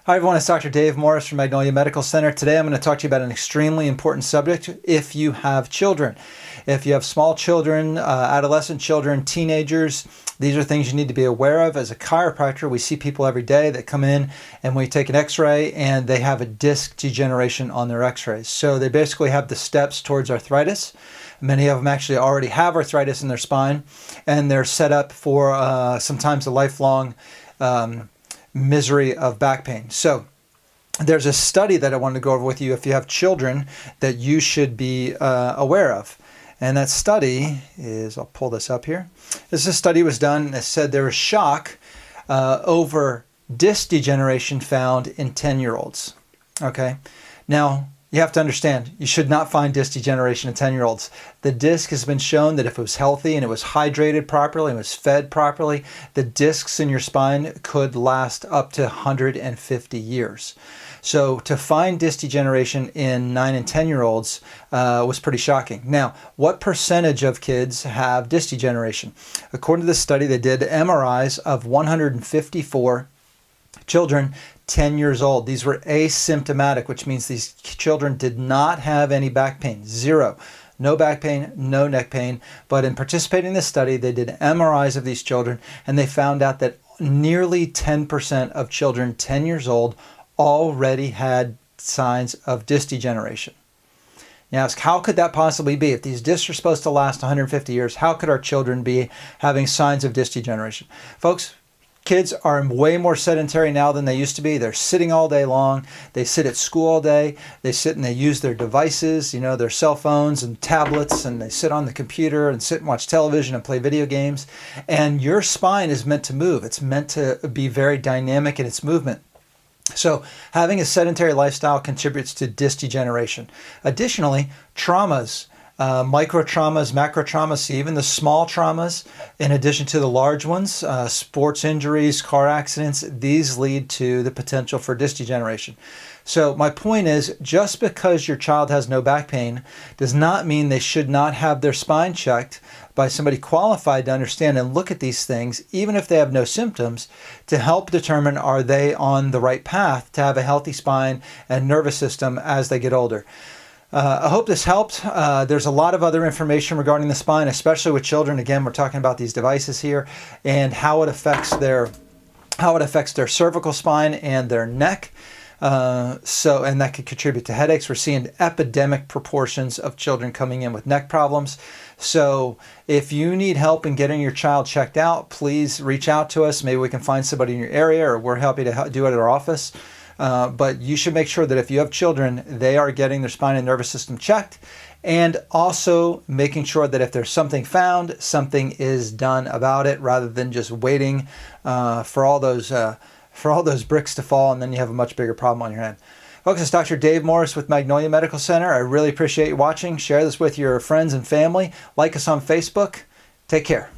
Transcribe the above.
Hi everyone, it's Dr. Dave Morris from Magnolia Medical Center. Today I'm going to talk to you about an extremely important subject if you have children. If you have small children, adolescent children, teenagers, these are things you need to be aware of. As a chiropractor, we see people every day that come in and we take an x-ray and they have a disc degeneration on their x-rays. So they basically have the steps towards arthritis. Many of them actually already have arthritis in their spine, and they're set up for sometimes a lifelong misery of back pain. So there's a study that I wanted to go over with you if you have children that you should be aware of. And that study is, I'll pull this up here. This study was done that said there was shock over disc degeneration found in 10-year-olds. Okay. Now, you have to understand, you should not find disc degeneration in 10-year-olds. The disc has been shown that if it was healthy and it was hydrated properly and was fed properly, the discs in your spine could last up to 150 years. So to find disc degeneration in 9 and 10-year-olds was pretty shocking. Now, what percentage of kids have disc degeneration? According to this study, they did MRIs of 154 children 10 years old. These were asymptomatic, which means these children did not have any back pain. Zero. No back pain, no neck pain. But in participating in this study, they did MRIs of these children, and they found out that nearly 10% of children 10 years old already had signs of disc degeneration. You ask, how could that possibly be? If these discs are supposed to last 150 years, how could our children be having signs of disc degeneration? Folks, kids are way more sedentary now than they used to be. They're sitting all day long. They sit at school all day. They sit and they use their devices, their cell phones and tablets, and they sit on the computer and sit and watch television and play video games. And your spine is meant to move. It's meant to be very dynamic in its movement. So having a sedentary lifestyle contributes to disc degeneration. Additionally, traumas, micro traumas, macro traumas, even the small traumas, in addition to the large ones, sports injuries, car accidents, these lead to the potential for disc degeneration. So my point is, just because your child has no back pain does not mean they should not have their spine checked by somebody qualified to understand and look at these things, even if they have no symptoms, to help determine are they on the right path to have a healthy spine and nervous system as they get older. I hope this helped. There's a lot of other information regarding the spine, especially with children. Again, we're talking about these devices here and how it affects their cervical spine and their neck. And that could contribute to headaches. We're seeing epidemic proportions of children coming in with neck problems. So if you need help in getting your child checked out, please reach out to us. Maybe we can find somebody in your area, or we're happy to do it at our office. But you should make sure that if you have children, they are getting their spine and nervous system checked, and also making sure that if there's something found, something is done about it, rather than just waiting for all those bricks to fall, and then you have a much bigger problem on your hand. Folks, it's Dr. Dave Morris with Magnolia Medical Center. I really appreciate you watching. Share this with your friends and family. Like us on Facebook. Take care.